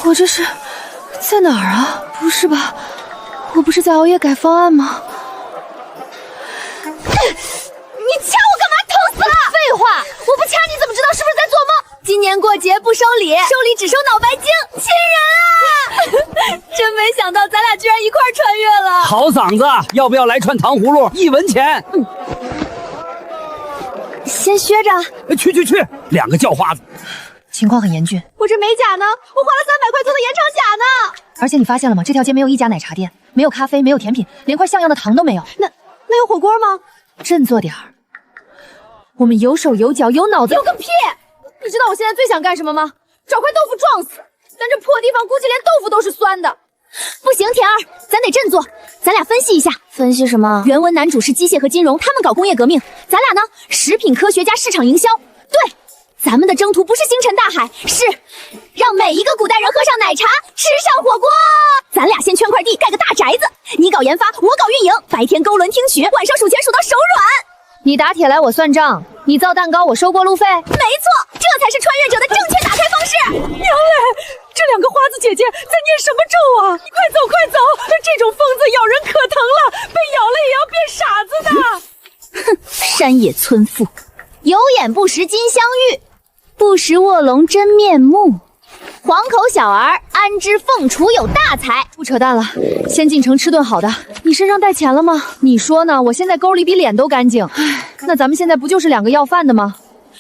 我这是在哪儿啊？不是吧？我不是在熬夜改方案吗？你掐我干嘛？疼死了！废话，我不掐你怎么知道是不是在做梦？今年过节不收礼，收礼只收脑白金，亲人啊！真没想到咱俩居然一块穿越了。好嗓子，要不要来串糖葫芦？1文钱。先削着。去，2个叫花子。情况很严峻。我这美甲呢？我花了300块做的延长甲呢。而且你发现了吗？这条街没有一家奶茶店，没有咖啡，没有甜品，连块像样的糖都没有。那有火锅吗？振作点儿。我们有手有脚有脑子。有个屁！你知道我现在最想干什么吗？找块豆腐撞死。但这破地方估计连豆腐都是酸的。不行，田儿，咱得振作。咱俩分析一下。分析什么？原文男主是机械和金融，他们搞工业革命，咱俩呢，食品科学加市场营销。对，咱们的征途不是星辰大海，是让每一个古代人喝上奶茶，吃上火锅。咱俩先圈块地，盖个大宅子，你搞研发，我搞运营，白天勾轮听曲，晚上数钱数到手软。你打铁来我算账，你造蛋糕我收过路费。没错，这才是穿越者的正确打开方式。娘嘞，这2个花子姐姐在念什么咒啊？你快走快走，这种疯子咬人可疼了，被咬了也要变傻子的。哼，山野村妇，有眼不识金镶玉，不识卧龙真面目。黄口小儿安知凤雏有大才？不扯淡了，先进城吃顿好的。你身上带钱了吗？你说呢？我现在沟里比脸都干净。唉，那咱们现在不就是2个要饭的吗？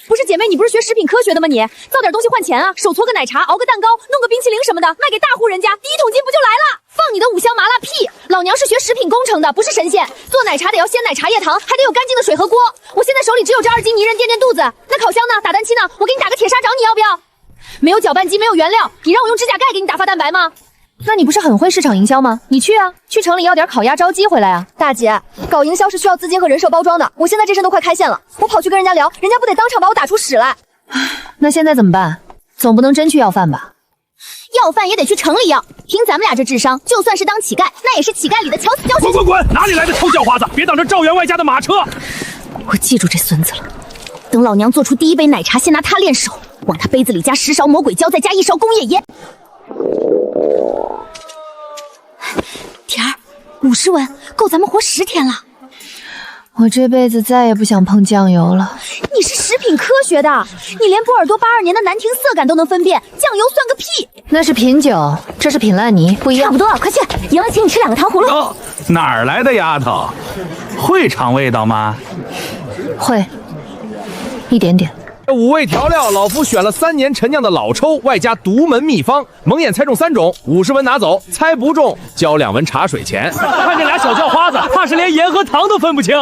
不是姐妹，你不是学食品科学的吗？你造点东西换钱啊，手搓个奶茶，熬个蛋糕，弄个冰淇淋什么的，卖给大户人家，第1桶金不就来了？放你的5香麻辣屁！老娘是学食品工程的，不是神仙。做奶茶得要鲜奶茶叶糖，还得有干净的水和锅。我现在手里只有这2斤泥人垫垫肚子。那烤箱呢？打蛋器呢？我给你打个铁砂掌，你要不要？没有搅拌机，没有原料，你让我用指甲盖给你打发蛋白吗？那你不是很会市场营销吗？你去啊，去城里要点烤鸭招鸡回来啊！大姐，搞营销是需要资金和人设包装的，我现在这身都快开线了，我跑去跟人家聊，人家不得当场把我打出屎来？那现在怎么办？总不能真去要饭吧？要饭也得去城里要，凭咱们俩这智商，就算是当乞丐，那也是乞丐里的乔死教训。滚！哪里来的臭叫花子？别挡着赵员外家的马车！我记住这孙子了，等老娘做出第1杯奶茶，先拿他练手，往他杯子里加10勺魔鬼胶，再加1勺工业椰。田儿，50文够咱们活10天了。我这辈子再也不想碰酱油了。你是食品科学的，你连波尔多82年的难听色感都能分辨，酱油算个屁！那是品酒，这是品烂泥，不一样。差不多了，快去，赢了请你吃2个糖葫芦。哦，哪儿来的丫头？会尝味道吗？会，一点点。 5味调料，老夫选了3年陈酿的老抽，外加独门秘方。蒙眼猜中3种，50文拿走；猜不中，交2文茶水钱。看这俩小叫花子，怕是连盐和糖都分不清。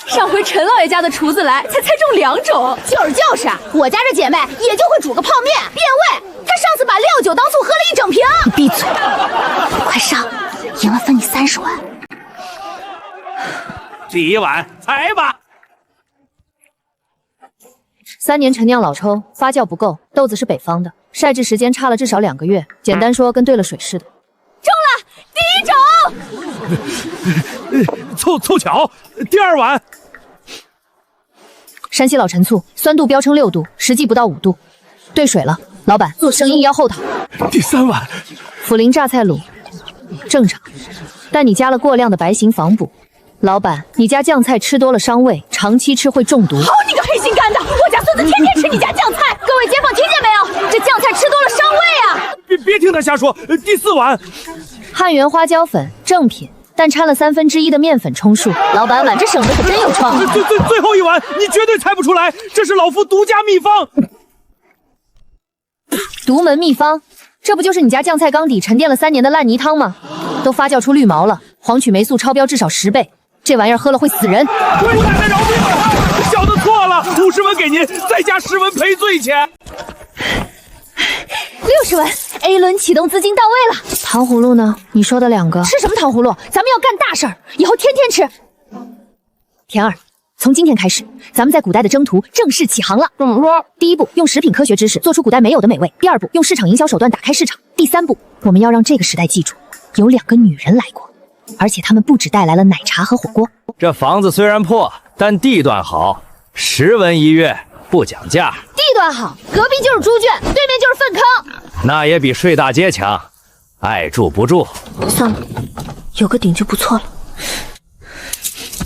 上回陈老爷家的厨子来，才猜中2种。就是，我家这姐妹也就会煮个泡面变味。她上次把料酒当醋喝了1整瓶。你闭嘴！快上，赢了分你30文。第1碗，猜吧。 3年陈酿老抽，发酵不够，豆子是北方的，晒制时间差了至少2个月。简单说，跟兑了水似的。中了，第1种。凑巧，第2碗。山西老陈醋，酸度标称6度，实际不到5度。兑水了，老板，做生意要厚道。第3碗。涪陵榨菜卤，正常，但你加了过量的白芩防补。 老板，你家酱菜吃多了伤胃，长期吃会中毒。好你个黑心肝的！我家孙子天天吃你家酱菜。各位街坊听见没有？这酱菜吃多了伤胃啊！别听他瞎说。第4碗，汉源花椒粉，正品，但掺了1/3的面粉充数。老板碗这省的可真有创意。最后一碗，你绝对猜不出来，这是老夫独家秘方。独门秘方，这不就是你家酱菜缸底沉淀了3年的烂泥汤吗？都发酵出绿毛了，黄曲霉素超标至少10倍。 这玩意儿喝了会死人！龟奶奶饶命啊！小的错了，50文给您，再加10文赔罪钱。60文 ，A 轮启动资金到位了。糖葫芦呢？你说的2个？吃什么糖葫芦？咱们要干大事儿，以后天天吃。田儿，从今天开始，咱们在古代的征途正式起航了。怎么说？第1步，用食品科学知识做出古代没有的美味；第2步，用市场营销手段打开市场；第3步，我们要让这个时代记住，有2个女人来过。 而且他们不只带来了奶茶和火锅。这房子虽然破，但地段好，10文1月，不讲价，地段好，隔壁就是猪圈，对面就是粪坑。那也比睡大街强。爱住不住。算了，有个顶就不错了。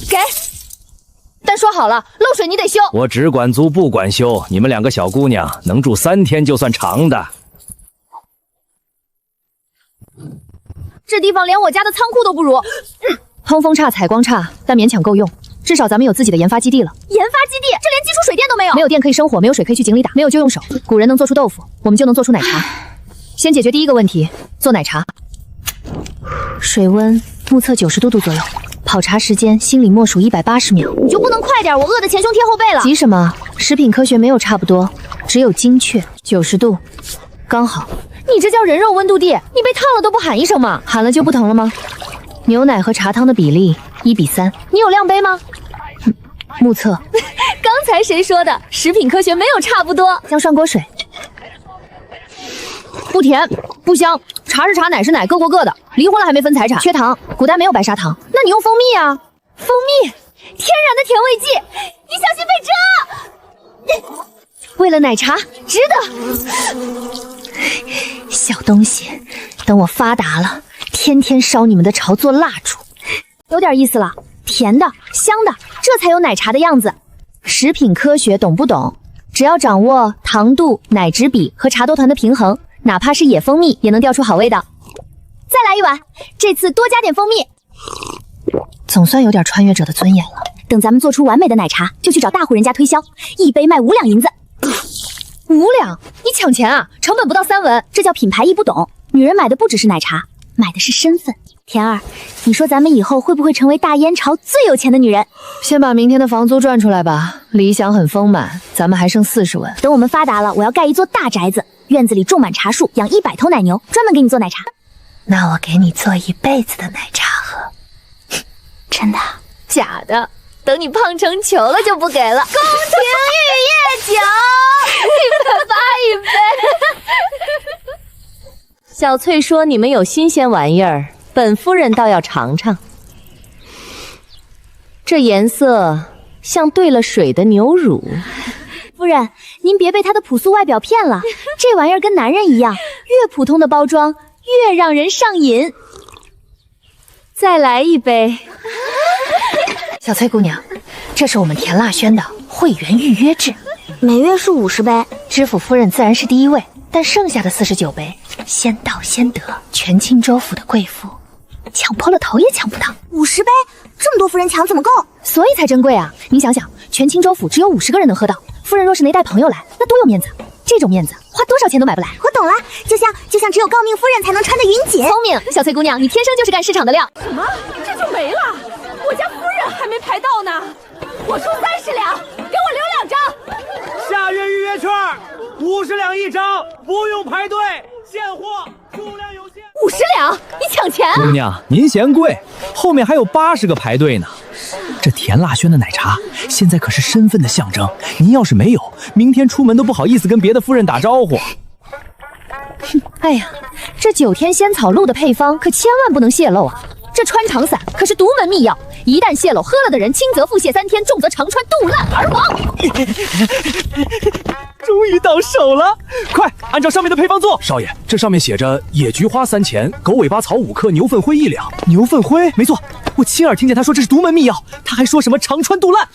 给。但说好了，漏水你得修。我只管租不管修，你们2个小姑娘能住3天就算长的。这地方连我家的仓库都不如。通风差、采光差，但勉强够用。至少咱们有自己的研发基地了。研发基地，这连基础水电都没有。没有电可以生火，没有水可以去井里打，没有就用手。古人能做出豆腐，我们就能做出奶茶。先解决第一个问题，做奶茶。水温目测90度左右，泡茶时间心里默数180秒。你就不能快点？我饿得前胸贴后背了。急什么？食品科学没有差不多，只有精确。90度，刚好。你这叫人肉温度计？你被烫了都不喊一声吗？喊了就不疼了吗？牛奶和茶汤的比例1:3。你有量杯吗？目测。刚才谁说的？食品科学没有差不多。姜涮锅水。不甜不香，茶是茶，奶是奶，各过各的。离婚了还没分财产。缺糖，古代没有白砂糖。那你用蜂蜜啊？蜂蜜，天然的甜味剂，你小心被蛰。为了奶茶，值得。小东西，等我发达了，天天烧你们的巢做蜡烛。有点意思了，甜的、香的，这才有奶茶的样子。食品科学懂不懂？只要掌握糖度、奶脂比和茶多团的平衡，哪怕是野蜂蜜也能调出好味道。再来一碗，这次多加点蜂蜜。总算有点穿越者的尊严了。等咱们做出完美的奶茶，就去找大户人家推销，一杯卖5两银子。5两？你抢钱啊？成本不到3文，这叫品牌一不懂。女人买的不只是奶茶，买的是身份。田儿，你说咱们以后会不会成为大燕巢最有钱的女人？先把明天的房租赚出来吧。理想很丰满，咱们还剩40文。等我们发达了，我要盖一座大宅子，院子里种满茶树，养100头奶牛，专门给你做奶茶。那我给你做一辈子的奶茶喝。真的？假的。等你胖成球了就不给了。宫廷玉液酒，100发1杯。小翠说你们有新鲜玩意儿，本夫人倒要尝尝。这颜色像兑了水的牛乳。夫人，您别被它的朴素外表骗了，这玩意儿跟男人一样，越普通的包装越让人上瘾。再来一杯。小翠姑娘，这是我们田蜡轩的会员预约制，每月是50杯。知府夫人自然是第1位，但剩下的49杯，先到先得。全青州府的贵妇，抢破了头也抢不到。50杯，这么多夫人抢怎么够？所以才珍贵啊！你想想，全青州府只有50个人能喝到，夫人若是没带朋友来，那多有面子。这种面子花多少钱都买不来。我懂了，就像只有诰命夫人才能穿的云锦。聪明，小翠姑娘，你天生就是干市场的料。什么？这就没了？我家夫人还没排到呢。我出30两，给我留2张。下月预约券50两1张，不用排队，现货，数量有限。50两？你抢钱啊？姑娘，您嫌贵，后面还有80个排队呢。这田蜡轩的奶茶现在可是身份的象征，您要是没有，明天出门都不好意思跟别的夫人打招呼。哎呀，这9天仙草露的配方可千万不能泄露啊！这穿肠散可是独门秘药，一旦泄露，喝了的人轻则腹泻3天，重则肠穿肚烂而亡。终于到手了，快按照上面的配方做。少爷，这上面写着野菊花3钱，狗尾巴草5克，牛粪灰1两。牛粪灰？没错，我亲耳听见他说这是独门秘药，他还说什么肠穿肚烂。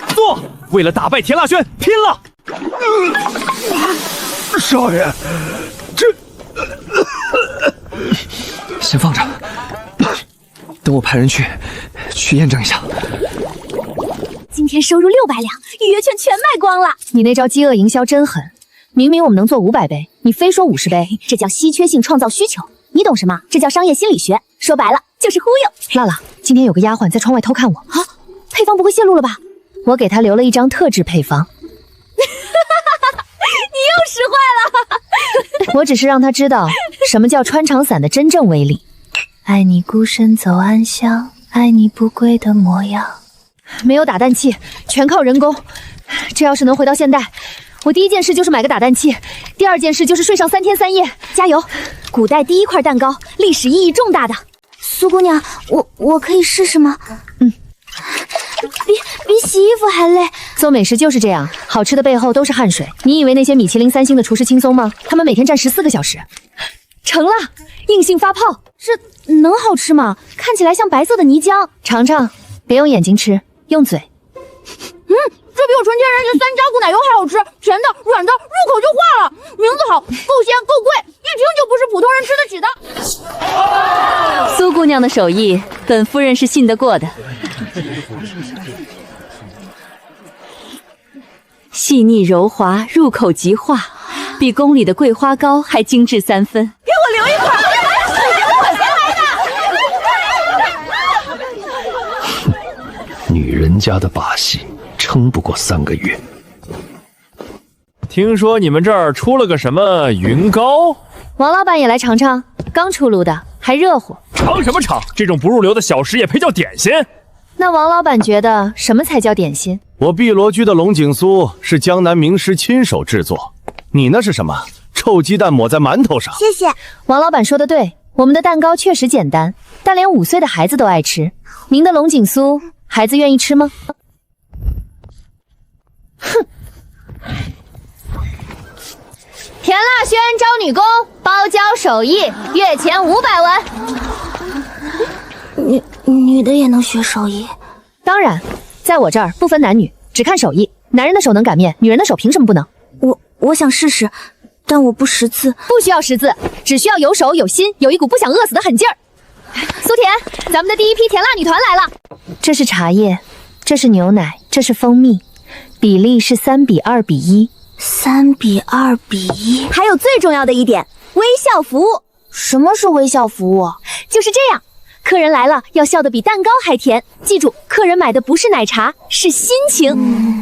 做，为了打败田蜡轩，拼了！少爷，先放着，等我派人去验证一下。今天收入600两，预约券全卖光了。你那招饥饿营销真狠，明明我们能做500杯，你非说50杯，这叫稀缺性创造需求。你懂什么？这叫商业心理学。说白了就是忽悠。辣辣，今天有个丫鬟在窗外偷看我啊，配方不会泄露了吧？我给她留了一张特制配方。你又使坏了。我只是让她知道什么叫穿肠散的真正威力。爱你孤身走暗巷，爱你不跪的模样。没有打蛋器，全靠人工。这要是能回到现代，我第一件事就是买个打蛋器，第2件事就是睡上3天3夜。加油！古代第1块蛋糕，历史意义重大的。苏姑娘，我可以试试吗？嗯。比洗衣服还累，做美食就是这样，好吃的背后都是汗水。你以为那些米其林3星的厨师轻松吗？他们每天站14个小时。成了，硬性发泡，这能好吃吗？看起来像白色的泥浆。尝尝，别用眼睛吃，用嘴。这比我纯天然的山楂谷奶油还好吃，甜的、软的，入口就化了。名字好，够鲜，够贵，一听就不是普通人吃得起的。苏姑娘的手艺，本夫人是信得过的。细腻柔滑，入口即化，比宫里的桂花糕还精致3分。给我留一块，女人家的把戏撑不过3个月。听说你们这儿出了个什么云糕？王老板也来尝尝，刚出炉的，还热乎。尝什么尝？这种不入流的小食也配叫点心？那王老板觉得什么才叫点心？我碧螺居的龙井酥是江南名师亲手制作，你那是什么？臭鸡蛋抹在馒头上。谢谢。王老板说的对，我们的蛋糕确实简单，但连5岁的孩子都爱吃。您的龙井酥，孩子愿意吃吗？哼！甜辣轩招女工，包教手艺，月前500文。女的也能学手艺？当然，在我这儿不分男女，只看手艺。男人的手能擀面，女人的手凭什么不能？我想试试，但我不识字。不需要识字，只需要有手有心，有一股不想饿死的狠劲儿。苏甜，咱们的第一批甜辣女团来了。这是茶叶，这是牛奶，这是蜂蜜，比例是3比2比1。3比2比1。还有最重要的一点，微笑服务。什么是微笑服务？就是这样。客人来了，要笑得比蛋糕还甜。记住，客人买的不是奶茶，是心情。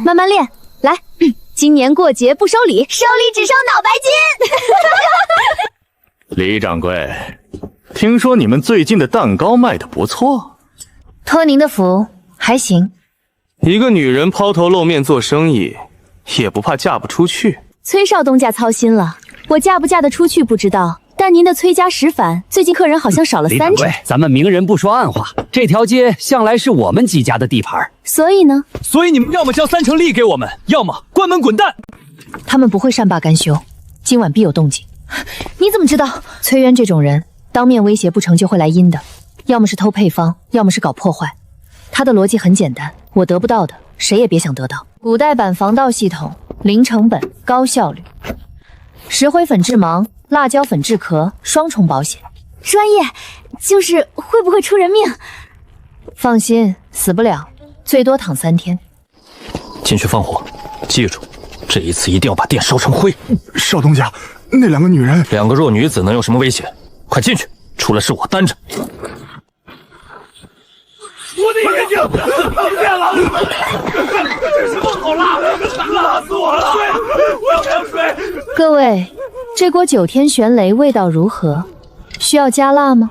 慢慢练，来。今年过节不收礼，收礼只收脑白金。李掌柜，听说你们最近的蛋糕卖得不错。托您的福，还行。一个女人抛头露面做生意，也不怕嫁不出去。崔少东家操心了，我嫁不嫁得出去不知道。但您的崔家食反，最近客人好像少了3成。咱们明人不说暗话，这条街向来是我们几家的地盘。所以呢？所以你们要么交3成利给我们，要么关门滚蛋。他们不会善罢甘休，今晚必有动静。你怎么知道？崔渊这种人，当面威胁不成就会来阴的，要么是偷配方，要么是搞破坏。他的逻辑很简单，我得不到的，谁也别想得到。古代版防盗系统，零成本，高效率。石灰粉治盲，辣椒粉治咳，双重保险。专业，就是会不会出人命？放心，死不了，最多躺3天。进去放火，记住，这一次一定要把店烧成灰。少东家，那2个女人，2个弱女子能有什么危险？快进去，出了事我担着。我的眼睛碰见了，这什么好辣？辣死我了！水，我要凉水。各位，这锅9天玄雷味道如何？需要加辣吗？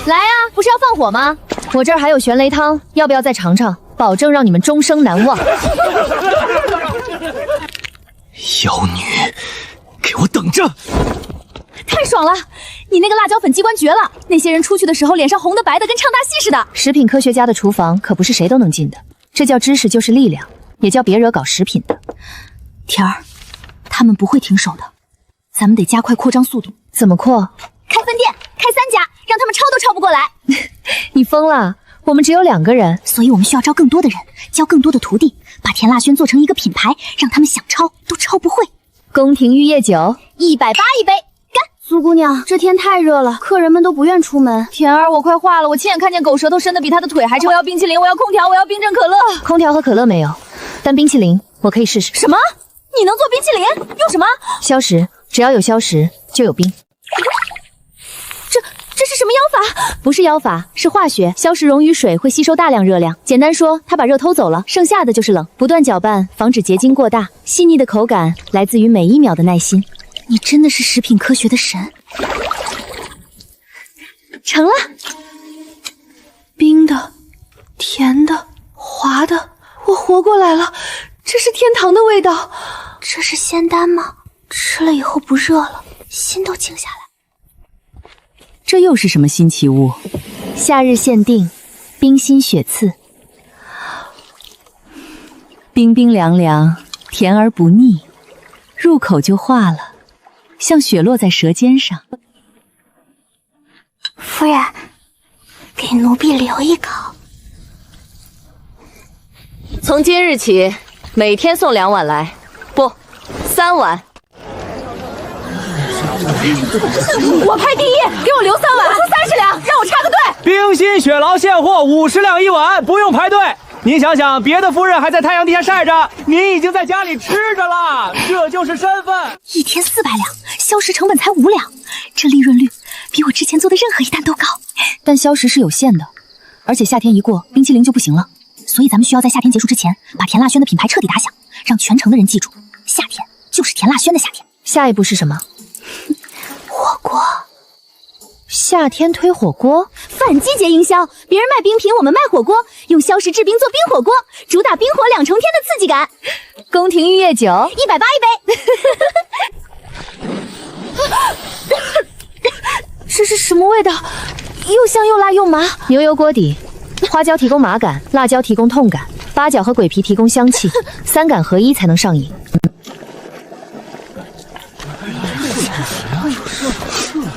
来呀，不是要放火吗？我这儿还有玄雷汤，要不要再尝尝？保证让你们终生难忘。妖女，给我等着！太爽了！你那个辣椒粉机关绝了，那些人出去的时候脸上红的白的，跟唱大戏似的。食品科学家的厨房可不是谁都能进的，这叫知识就是力量，也叫别惹搞食品的。田儿，他们不会停手的，咱们得加快扩张速度。怎么扩？开分店，开3家，让他们抄都抄不过来。你疯了？我们只有2个人，所以我们需要招更多的人，教更多的徒弟，把甜辣轩做成一个品牌，让他们想抄都抄不会。宫廷玉液酒180一杯。苏姑娘，这天太热了，客人们都不愿出门。田儿，我快化了，我亲眼看见狗舌头伸得比他的腿还长。我要冰淇淋，我要空调，我要冰镇可乐。空调和可乐没有，但冰淇淋我可以试试。什么？你能做冰淇淋？用什么？消食，只要有消食就有冰。这是什么妖法？不是妖法，是化学。消食溶于水会吸收大量热量，简单说，它把热偷走了，剩下的就是冷。不断搅拌，防止结晶过大。细腻的口感来自于每1秒的耐心。你真的是食品科学的神。成了，冰的、甜的、滑的，我活过来了，这是天堂的味道。这是仙丹吗？吃了以后不热了，心都静下来。这又是什么新奇物？夏日限定，冰心雪刺。冰冰凉凉，甜而不腻，入口就化了，像雪落在舌尖上。夫人，给奴婢留一口。从今日起，每天送2碗来，不，3碗。我排第一，给我留3碗，出30两，让我插个队。冰心雪劳现货50两1碗，不用排队。您想想，别的夫人还在太阳底下晒着，您已经在家里吃着了，这就是身份。1天400两，消食成本才5两，这利润率比我之前做的任何一单都高。但消食是有限的，而且夏天一过，冰淇淋就不行了。所以咱们需要在夏天结束之前，把甜辣轩的品牌彻底打响，让全城的人记住，夏天就是甜辣轩的夏天。下一步是什么？火锅。夏天推火锅，反季节营销，别人卖冰品，我们卖火锅，用消食制冰做冰火锅，主打冰火2重天的刺激感。宫廷御宴酒180一杯。这是什么味道？又香又辣又麻。牛油锅底，花椒提供麻感，辣椒提供痛感，八角和鬼皮提供香气，3感合一才能上瘾。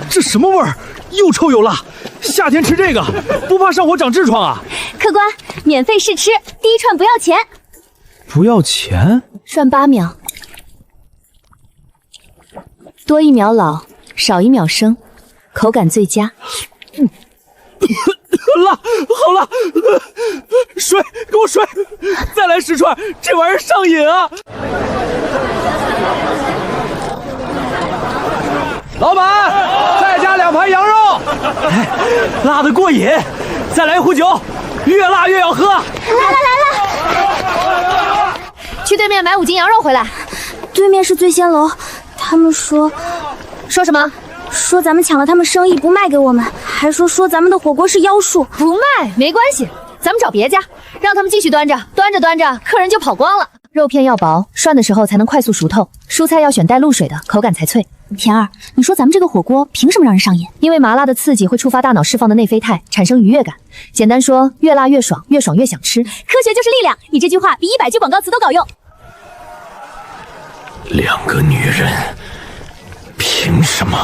这什么味儿？又臭又辣，夏天吃这个不怕上火长痔疮啊？客官，免费试吃，第一串不要钱。不要钱？涮8秒，多1秒老，少1秒生，口感最佳。辣，好辣！水，给我水！再来10串，这玩意儿上瘾啊！老板，再加2盘羊肉。哎，辣得过瘾，再来1壶酒，越辣越要喝。来了！去对面买5斤羊肉回来。对面是醉仙楼，他们说什么？说咱们抢了他们生意，不卖给我们，还说咱们的火锅是妖术。不卖没关系，咱们找别家，让他们继续端着，客人就跑光了。肉片要薄，涮的时候才能快速熟透。蔬菜要选带露水的，口感才脆。田儿，你说咱们这个火锅凭什么让人上瘾？因为麻辣的刺激会触发大脑释放的内啡肽，产生愉悦感。简单说，越辣越爽，越爽越想吃。科学就是力量，你这句话比100句广告词都搞用。2个女人，凭什么？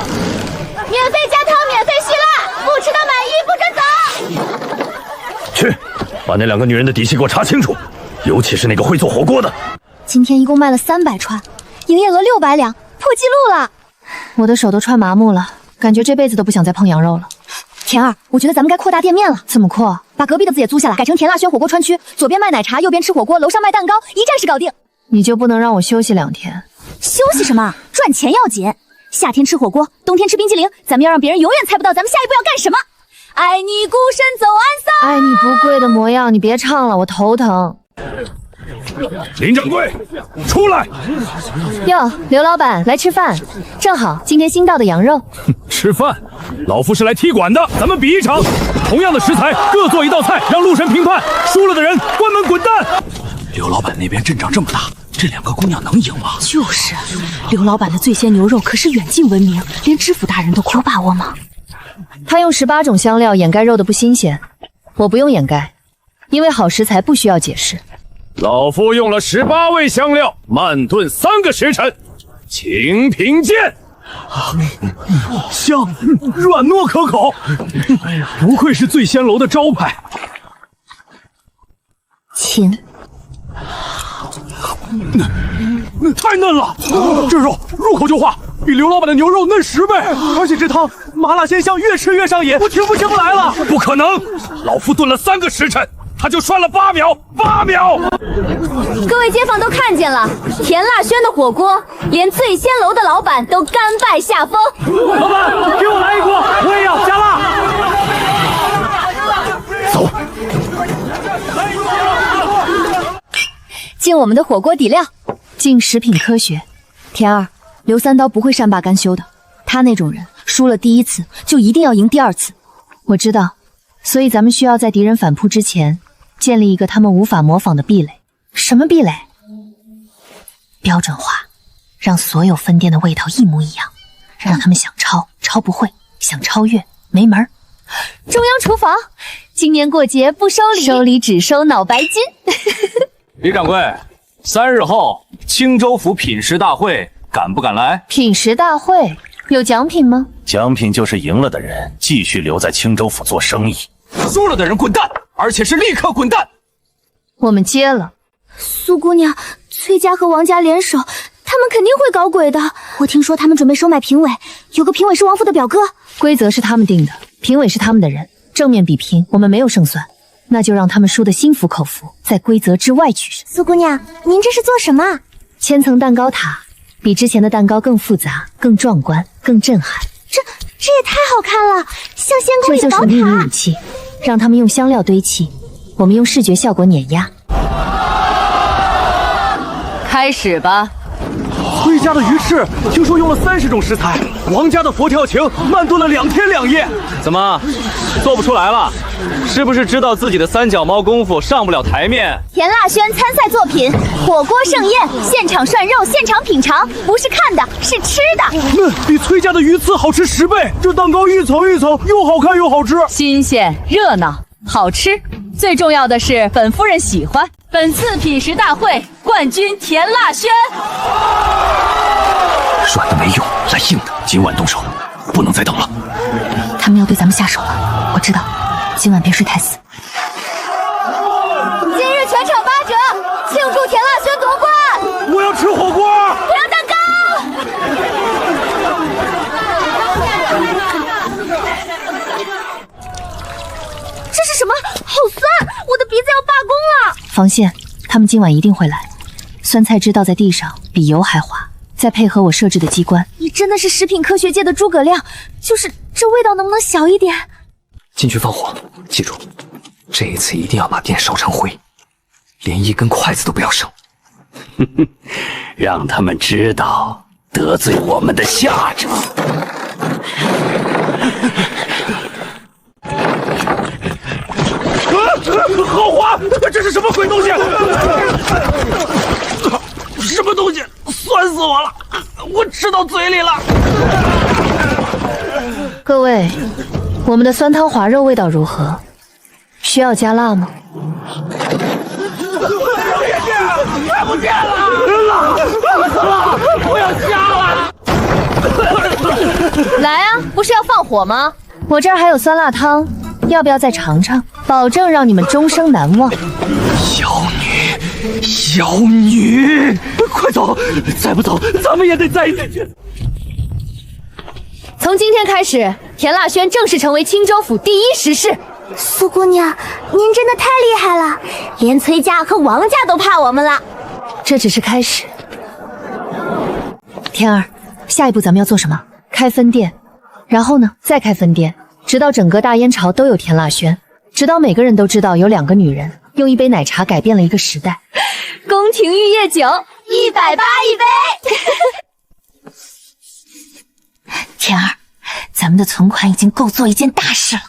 免费加汤，免费续辣，不吃到满意不准走。去，把那2个女人的底细给我查清楚，尤其是那个会做火锅的。今天一共卖了300串，营业额600两，破纪录了。我的手都串麻木了，感觉这辈子都不想再碰羊肉了。田儿，我觉得咱们该扩大店面了。怎么扩？把隔壁的字也租下来，改成甜辣轩火锅川区，左边卖奶茶，右边吃火锅，楼上卖蛋糕，一站式搞定。你就不能让我休息2天？休息什么？赚钱要紧。夏天吃火锅，冬天吃冰淇淋，咱们要让别人永远猜不到咱们下一步要干什么。爱你孤身走暗爱桑，你不跪的模样，你别唱了，我头疼。林掌柜，出来！哟，刘老板来吃饭，正好今天新到的羊肉。吃饭？老夫是来踢馆的，咱们比一场，同样的食材，各做1道菜，让陆神评判，输了的人关门滚蛋。刘老板那边阵仗这么大，这2个姑娘能赢吗？就是，刘老板的醉仙牛肉可是远近闻名，连知府大人都有把握吗？他用18种香料掩盖肉的不新鲜，我不用掩盖，因为好食材不需要解释。老夫用了18味香料，慢炖3个时辰，请品鉴。香，软糯可口，不愧是醉仙楼的招牌。请。太嫩了，这肉入口就化，比刘老板的牛肉嫩10倍，而且这汤麻辣鲜香，越吃越上瘾，我停不下来了。不可能，老夫炖了3个时辰，他就涮了8秒，8秒。各位街坊都看见了，甜辣轩的火锅，连醉仙楼的老板都甘拜下风。老板，给我来1锅，我也要加辣。走。进我们的火锅底料，进食品科学。田儿，刘三刀不会善罢甘休的，他那种人输了第1次就一定要赢第2次。我知道，所以咱们需要在敌人反扑之前，建立一个他们无法模仿的壁垒。什么壁垒？标准化，让所有分店的味道一模一样，让他们想抄不会，想超越没门儿。中央厨房，今年过节不收礼，收礼只收脑白金。李掌柜， 3日后，青州府品食大会，敢不敢来？品食大会有奖品吗？奖品就是赢了的人继续留在青州府做生意，输了的人滚蛋，而且是立刻滚蛋。我们接了。苏姑娘，崔家和王家联手，他们肯定会搞鬼的。我听说他们准备收买评委，有个评委是王父的表哥。规则是他们定的，评委是他们的人，正面比拼，我们没有胜算，那就让他们输得心服口服，在规则之外取胜。苏姑娘，您这是做什么？千层蛋糕塔，比之前的蛋糕更复杂、更壮观、更震撼。这也太好看了，像仙宫里的宝塔。这就是秘密武器，让他们用香料堆砌，我们用视觉效果碾压。开始吧。崔家的鱼翅听说用了30种食材，王家的佛跳墙慢炖了2天2夜。怎么，做不出来了？是不是知道自己的3脚猫功夫上不了台面？田腊轩参赛作品火锅盛宴，现场涮肉，现场品尝，不是看的，是吃的。那比崔家的鱼刺好吃10倍。这蛋糕一层一层，又好看又好吃，新鲜、热闹、好吃，最重要的是本夫人喜欢。本次品食大会冠军田腊轩。软的没用，来硬的，今晚动手，不能再等了。他们要对咱们下手了，我知道，今晚别睡太死。今日全场8折，庆祝田腊轩夺冠！我要吃火锅，我要蛋糕。这是什么？好酸！我的鼻子要罢工了。防线，他们今晚一定会来。酸菜汁倒在地上，比油还滑。再配合我设置的机关，你真的是食品科学界的诸葛亮。就是这味道能不能小一点？进去放火，记住，这一次一定要把店烧成灰，连一根筷子都不要剩。让他们知道得罪我们的下场。好滑！这是什么鬼东西？什么东西？酸死我了！我吃到嘴里了。各位，我们的酸汤滑肉味道如何？需要加辣吗？看不见了！辣！不要瞎了！来啊，不是要放火吗？我这儿还有酸辣汤，要不要再尝尝？保证让你们终生难忘。小女，快走！再不走，咱们也得栽进去。从今天开始，田腊轩正式成为青州府第1食士。苏姑娘，您真的太厉害了，连崔家和王家都怕我们了。这只是开始。天儿，下一步咱们要做什么？开分店，然后呢，再开分店，直到整个大燕朝都有田腊轩，直到每个人都知道有2个女人用一杯奶茶改变了一个时代。宫廷玉液酒180一杯。天儿，咱们的存款已经够做一件大事了。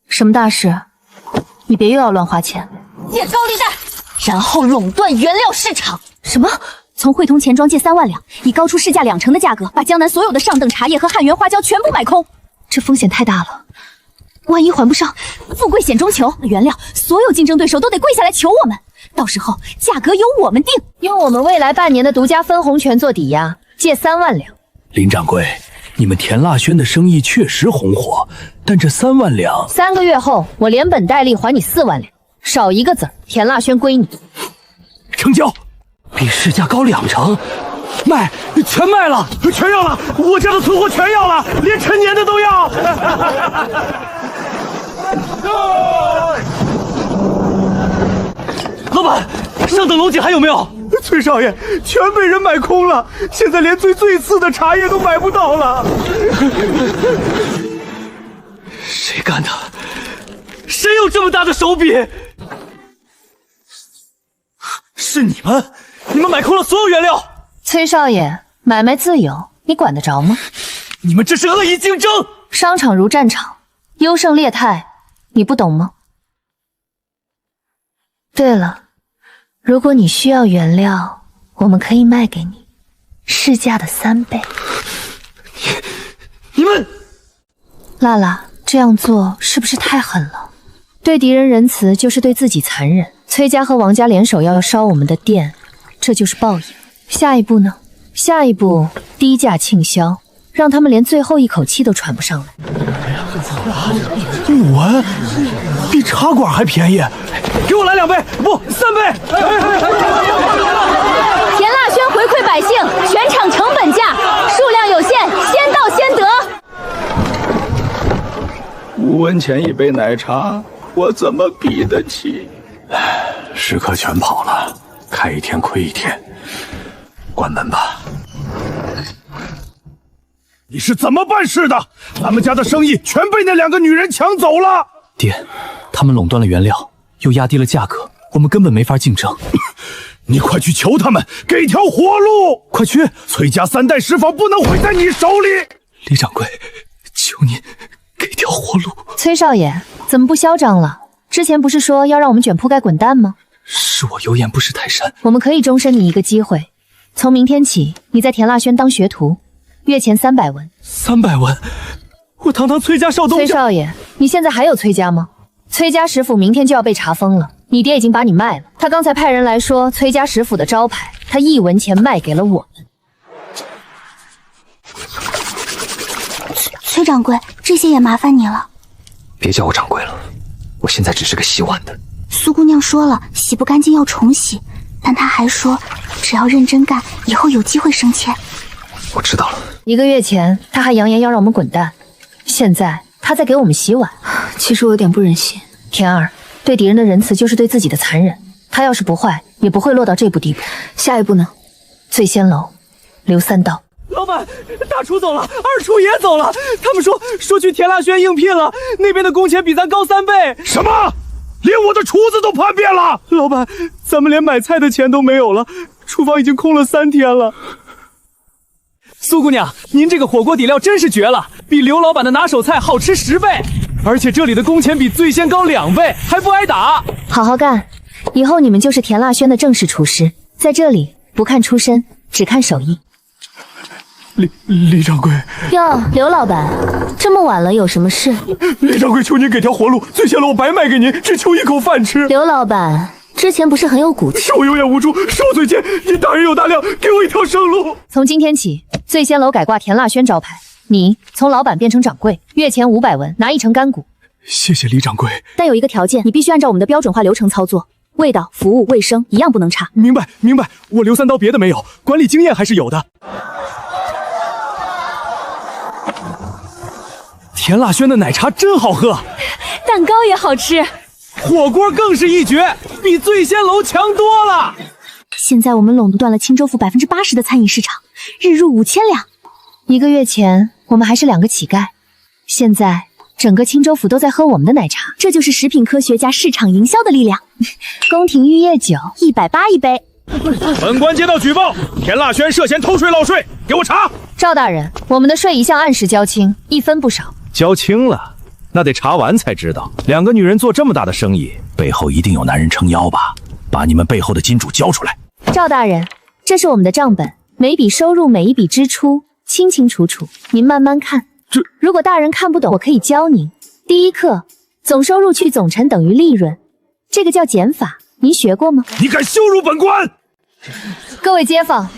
什么大事？你别又要乱花钱。借高利贷，然后垄断原料市场。什么？从汇通钱庄借3万两，以高出市价2成的价格，把江南所有的上等茶叶和汉源花椒全部买空。这风险太大了，万一还不上，富贵险中求。原料，所有竞争对手都得跪下来求我们，到时候价格由我们定，用我们未来半年的独家分红权做抵押，借3万两。林掌柜，你们田腊轩的生意确实红火，但这3万两，3个月后我连本带利还你4万两，少一个子儿，田腊轩归你。成交，比市价高2成，卖，全卖了，全要了，我家的存货全要了，连陈年的都要。老板，上等龙井还有没有？崔少爷，全被人买空了，现在连最次的茶叶都买不到了。谁干的？谁有这么大的手笔？是你们！你们买空了所有原料。崔少爷，买卖自由，你管得着吗？你们这是恶意竞争！商场如战场，优胜劣汰，你不懂吗？对了，如果你需要原料，我们可以卖给你，市价的3倍。你们，辣辣，这样做是不是太狠了？对敌人仁慈就是对自己残忍。崔家和王家联手要烧我们的店，这就是报应。下一步呢？下一步低价庆销，让他们连最后一口气都喘不上来。5文，比茶馆还便宜，给我来2倍，不3倍！田蜡轩回馈百姓，全场成本价，数量有限，先到先得。 5文钱一杯奶茶，我怎么比得起？食客全跑了，开一天亏一天，关门吧。你是怎么办事的？咱们家的生意全被那2个女人抢走了。爹，他们垄断了原料，又压低了价格，我们根本没法竞争。你快去求他们，给条活路！快去！崔家3代石坊不能毁在你手里。李掌柜，求您给条活路。崔少爷，怎么不嚣张了？之前不是说要让我们卷铺盖滚蛋吗？是我有眼不识泰山。我们可以终身你一个机会，从明天起，你在田蜡轩当学徒，月钱300文。300文？我堂堂崔家少东家。崔少爷，你现在还有崔家吗？崔家食府明天就要被查封了，你爹已经把你卖了。他刚才派人来说，崔家食府的招牌，他1文钱卖给了我们。崔掌柜，这些也麻烦你了。别叫我掌柜了，我现在只是个洗碗的。苏姑娘说了，洗不干净要重洗，但她还说，只要认真干，以后有机会升迁。我知道了。1个月前，他还扬言要让我们滚蛋，现在他在给我们洗碗。其实我有点不忍心。田儿，对敌人的仁慈就是对自己的残忍。他要是不坏，也不会落到这步地步。下一步呢？醉仙楼，留3道。老板，大厨走了，2厨也走了。他们说去田蜡轩应聘了，那边的工钱比咱高3倍。什么？连我的厨子都叛变了？老板，咱们连买菜的钱都没有了，厨房已经空了3天了。苏姑娘，您这个火锅底料真是绝了，比刘老板的拿手菜好吃10倍，而且这里的工钱比醉仙高2倍，还不挨打。好好干，以后你们就是田蜡轩的正式厨师，在这里不看出身，只看手艺。李掌柜。哟，刘老板，这么晚了有什么事？李掌柜，求您给条活路，醉仙楼我白卖给您，只求一口饭吃。刘老板之前不是很有骨气？是我有眼无珠，是我嘴贱，您大人有大量，给我一条生路。从今天起，醉仙楼改挂田蜡轩招牌，你从老板变成掌柜，月钱500文，拿1成干股。谢谢李掌柜。但有一个条件，你必须按照我们的标准化流程操作，味道、服务、卫生一样不能差。明白，我刘三刀别的没有，管理经验还是有的。田蜡轩的奶茶真好喝，蛋糕也好吃，火锅更是一绝，比醉仙楼强多了。现在我们垄断了青州府80%的餐饮市场，日入5000两。1个月前，我们还是2个乞丐，现在整个青州府都在喝我们的奶茶，这就是食品科学加市场营销的力量。宫廷玉液酒180一杯。本官接到举报，田蜡轩涉嫌偷税漏税，给我查。赵大人，我们的税一向按时交清，1分不少。交清了，那得查完才知道。2个女人做这么大的生意，背后一定有男人撑腰吧？把你们背后的金主交出来。赵大人，这是我们的账本，每笔收入每一笔支出清清楚楚，您慢慢看。如果大人看不懂，我可以教您。第1课，总收入去总成等于利润，这个叫减法，您学过吗？你敢羞辱本官！各位街坊，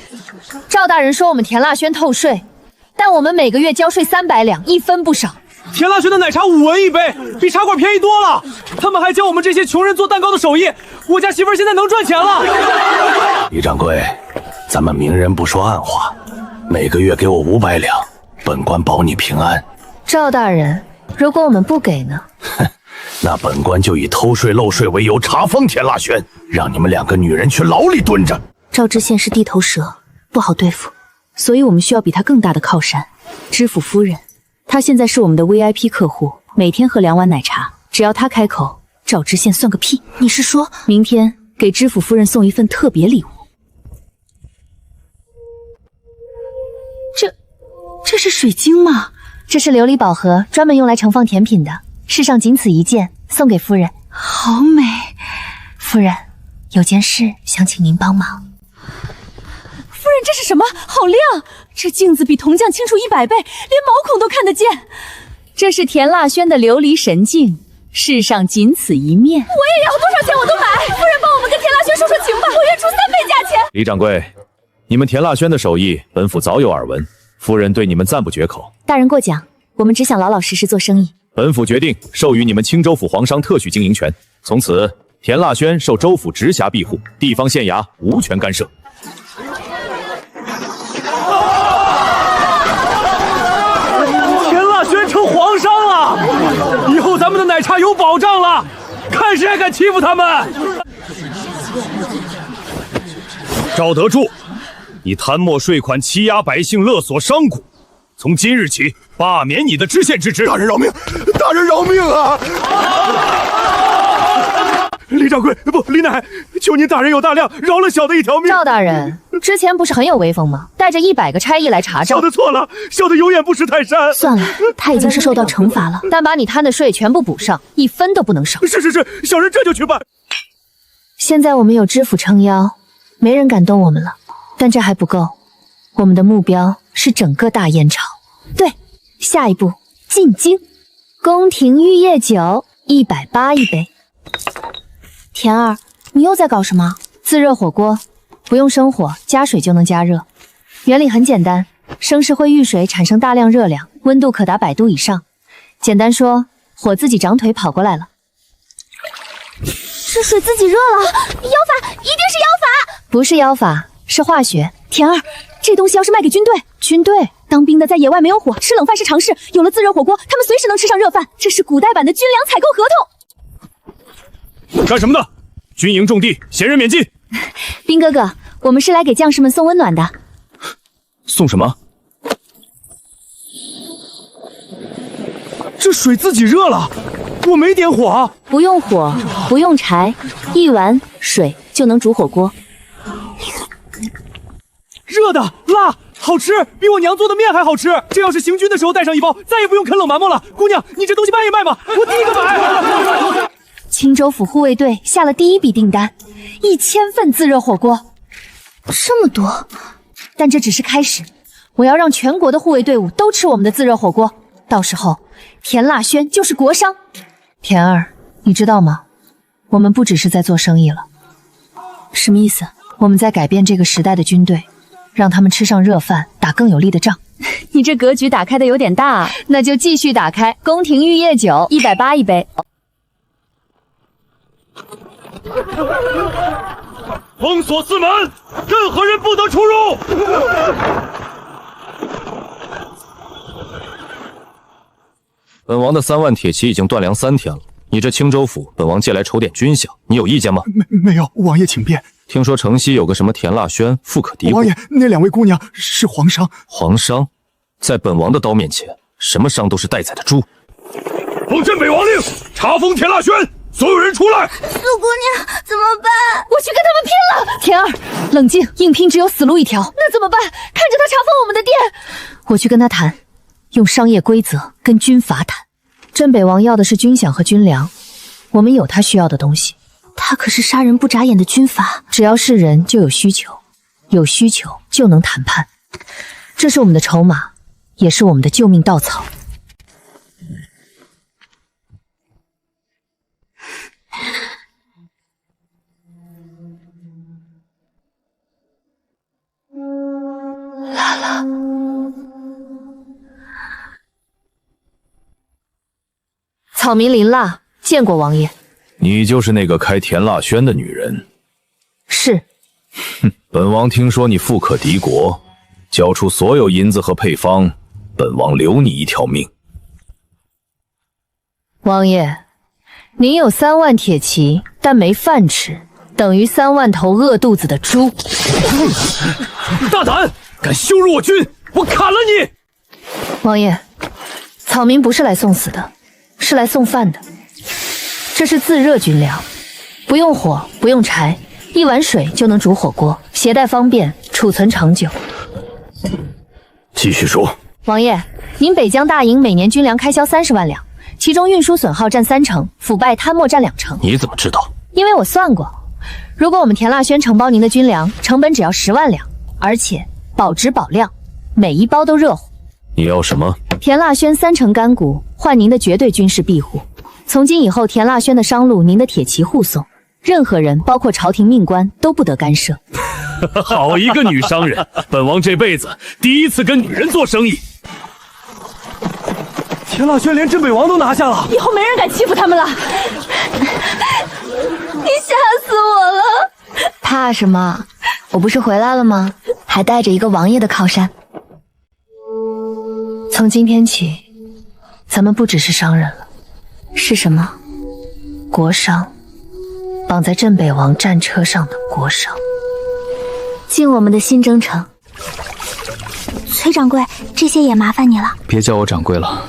赵大人说我们田蜡轩透税，但我们每个月交税300两，1分不少。田蜡轩的奶茶5文一杯，比茶馆便宜多了。他们还教我们这些穷人做蛋糕的手艺，我家媳妇儿现在能赚钱了。李掌柜，咱们明人不说暗话，每个月给我500两，本官保你平安。赵大人，如果我们不给呢？哼，那本官就以偷税漏税为由查封田蜡轩，让你们2个女人去牢里蹲着。赵知县是地头蛇，不好对付，所以我们需要比他更大的靠山。知府夫人，她现在是我们的 VIP 客户，每天喝2碗奶茶，只要她开口，赵知县算个屁。你是说，明天给知府夫人送一份特别礼物？这是水晶吗？这是琉璃宝盒，专门用来盛放甜品的，世上仅此一件，送给夫人。好美。夫人，有件事想请您帮忙。夫人，这是什么？好亮！这镜子比铜匠清楚100倍，连毛孔都看得见。这是田蜡轩的琉璃神镜，世上仅此一面。我也要，多少钱我都买。夫人帮我们跟田蜡轩说说情吧，我愿出3倍价钱。李掌柜，你们田蜡轩的手艺，本府早有耳闻，夫人对你们赞不绝口。大人过奖，我们只想老老实实做生意。本府决定授予你们青州府皇商特许经营权，从此田蜡轩受州府直辖庇护，地方县衙无权干涉。田蜡轩成皇商了，以后咱们的奶茶有保障了，看谁还敢欺负他们！赵德柱，你贪墨税款，欺压百姓，勒索商贾，从今日起罢免你的知县之职。大人饶命！大人饶命啊！李掌柜，不，李奶，求您大人有大量，饶了小的一条命。赵大人之前不是很有威风吗？带着100个差役来查账。小的错了，小的有眼不识泰山。算了，他已经是受到惩罚了，但把你贪的税全部补上，1分都不能少。是，小人这就去办。现在我们有知府撑腰，没人敢动我们了。但这还不够，我们的目标是整个大燕朝。对，下一步进京，宫廷玉液酒180一杯。田儿，你又在搞什么？自热火锅，不用生火，加水就能加热。原理很简单，生石灰遇水产生大量热量，温度可达100度以上。简单说，火自己长腿跑过来了。这水自己热了，妖法，一定是妖法！不是妖法，是化学。田儿，这东西要是卖给军队，当兵的在野外没有火，吃冷饭是常事。有了自热火锅，他们随时能吃上热饭。这是古代版的军粮采购合同。干什么的？军营种地，闲人免进。兵哥哥，我们是来给将士们送温暖的。送什么？这水自己热了，我没点火啊！不用火，不用柴，1碗水就能煮火锅。热的，辣，好吃，比我娘做的面还好吃。这要是行军的时候带上1包，再也不用啃冷馒馍了。姑娘，你这东西卖一卖吧，我第一个买。青州府护卫队下了第1笔订单，1000份自热火锅，这么多。但这只是开始，我要让全国的护卫队伍都吃我们的自热火锅，到时候田蜡轩就是国商。田儿，你知道吗？我们不只是在做生意了。什么意思？我们在改变这个时代的军队，让他们吃上热饭，打更有力的仗。你这格局打开的有点大啊。那就继续打开。宫廷玉液酒180一杯。封锁四门，任何人不得出入。本王的3万铁骑已经断粮3天了，你这青州府，本王借来筹点军饷，你有意见吗？没有，王爷请便。听说城西有个什么田蜡轩，富可敌国。王爷，那2位姑娘是皇商。皇商，在本王的刀面前，什么商都是待宰的猪。奉镇北王令，查封田蜡轩，所有人出来。苏姑娘怎么办？我去跟他们拼了！田儿，冷静，硬拼只有死路一条。那怎么办？看着他查封我们的店，我去跟他谈，用商业规则跟军阀谈。镇北王要的是军饷和军粮，我们有他需要的东西。他可是杀人不眨眼的军阀，只要是人就有需求，有需求就能谈判，这是我们的筹码，也是我们的救命稻草。拉拉，草民林蜡，见过王爷。你就是那个开田蜡轩的女人？是。哼，本王听说你富可敌国，交出所有银子和配方，本王留你一条命。王爷，您有3万铁骑，但没饭吃，等于3万头饿肚子的猪。大胆，敢羞辱我军，我砍了你！王爷，草民不是来送死的，是来送饭的。这是自热军粮，不用火，不用柴，1碗水就能煮火锅，携带方便，储存长久。继续说。王爷，您北疆大营每年军粮开销30万两，其中运输损耗占3成，腐败贪墨占2成。你怎么知道？因为我算过，如果我们田蜡轩承包您的军粮，成本只要10万两，而且保质保量，每1包都热乎。你要什么？田蜡轩3成干谷，换您的绝对军事庇护。从今以后，田腊轩的商路您的铁骑护送，任何人，包括朝廷命官，都不得干涉。好一个女商人！本王这辈子第一次跟女人做生意。田腊轩连镇北王都拿下了，以后没人敢欺负他们了。你吓死我了！怕什么？我不是回来了吗？还带着一个王爷的靠山。从今天起，咱们不只是商人了。是什么？国商，绑在镇北王战车上的国商。进我们的新征程。崔掌柜，这些也麻烦你了。别叫我掌柜了，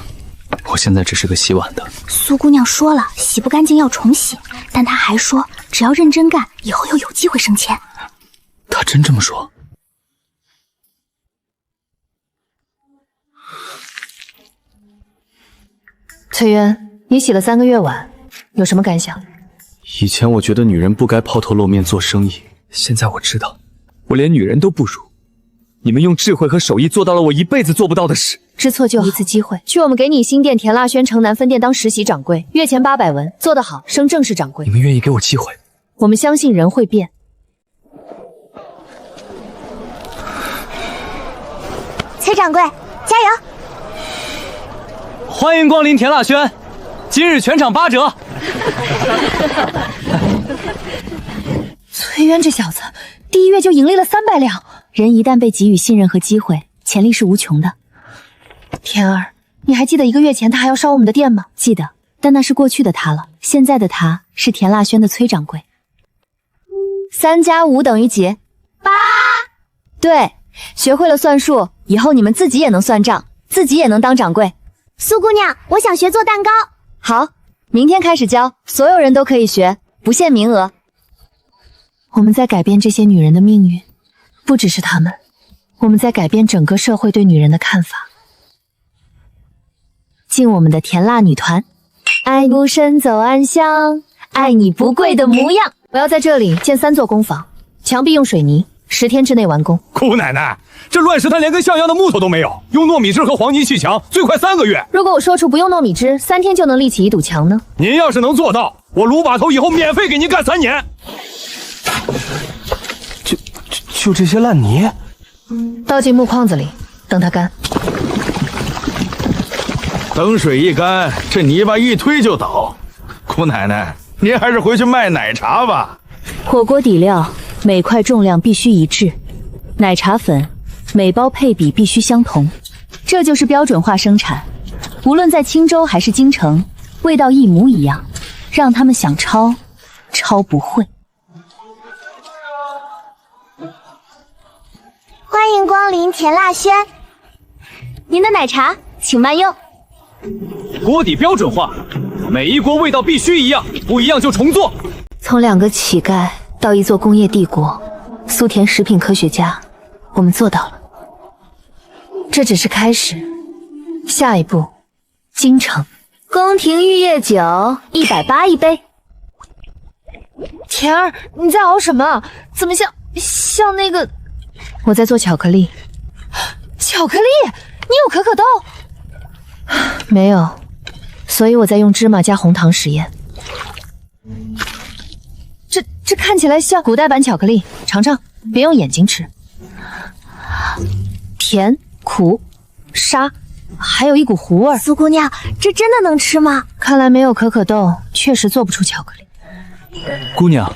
我现在只是个洗碗的。苏姑娘说了，洗不干净要重洗，但她还说，只要认真干，以后又有机会升迁。她真这么说？崔渊，你洗了3个月碗，有什么感想？以前我觉得女人不该抛头露面做生意，现在我知道，我连女人都不如。你们用智慧和手艺做到了我一辈子做不到的事。知错就好，一次机会，去我们给你新店田腊轩城南分店当实习掌柜，月前800文，做得好升正式掌柜。你们愿意给我机会？我们相信人会变。崔掌柜，加油！欢迎光临田腊轩，今日全场8折。崔渊这小子，第1月就盈利了300两。人一旦被给予信任和机会，潜力是无穷的。田儿，你还记得1个月前他还要烧我们的店吗？记得，但那是过去的他了。现在的他是田腊轩的崔掌柜。3加5等于几？8。对，学会了算数，以后你们自己也能算账，自己也能当掌柜。苏姑娘，我想学做蛋糕。好，明天开始教，所有人都可以学，不限名额。我们在改变这些女人的命运，不只是她们，我们在改变整个社会对女人的看法。进我们的甜辣女团，爱孤身走暗巷，爱你不跪的模样。我要在这里建3座工坊，墙壁用水泥，10天之内完工。姑奶奶，这乱石滩连根像样的木头都没有，用糯米汁和黄泥砌墙，最快3个月。如果我说出不用糯米汁，3天就能立起一堵墙呢？您要是能做到，我鲁把头以后免费给您干3年。就这些烂泥，倒进木框子里，等它干。等水一干，这泥巴一推就倒。姑奶奶，您还是回去卖奶茶吧。火锅底料每块重量必须一致，奶茶粉每包配比必须相同，这就是标准化生产。无论在青州还是京城，味道一模一样，让他们想抄，抄不会。欢迎光临田腊轩，您的奶茶请慢用。锅底标准化，每一锅味道必须一样，不一样就重做。从2个乞丐到一座工业帝国，苏田食品科学家，我们做到了。这只是开始，下一步，京城宫廷玉液酒180一杯。田儿，你在熬什么？怎么像那个？我在做巧克力。巧克力？你有可可豆？没有，所以我在用芝麻加红糖实验。这看起来像古代版巧克力，尝尝，别用眼睛吃。甜、苦、沙，还有一股糊味。苏姑娘，这真的能吃吗？看来没有可可豆，确实做不出巧克力。姑娘，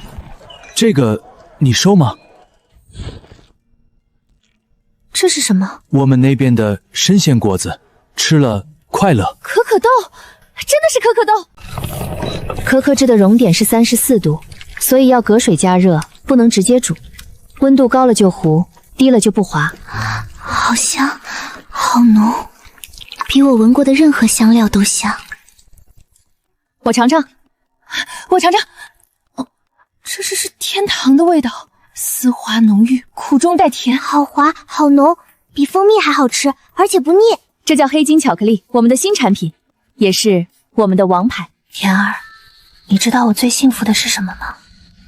这个你收吗？这是什么？我们那边的参馅果子，吃了快乐。可可豆，真的是可可豆。可可脂的熔点是34度，所以要隔水加热，不能直接煮。温度高了就糊，低了就不滑。好香，好浓，比我闻过的任何香料都香。我尝尝，哦，这是天堂的味道。丝滑浓郁，苦中带甜，好滑好浓，比蜂蜜还好吃，而且不腻。这叫黑金巧克力，我们的新产品，也是我们的王牌。田儿，你知道我最幸福的是什么吗？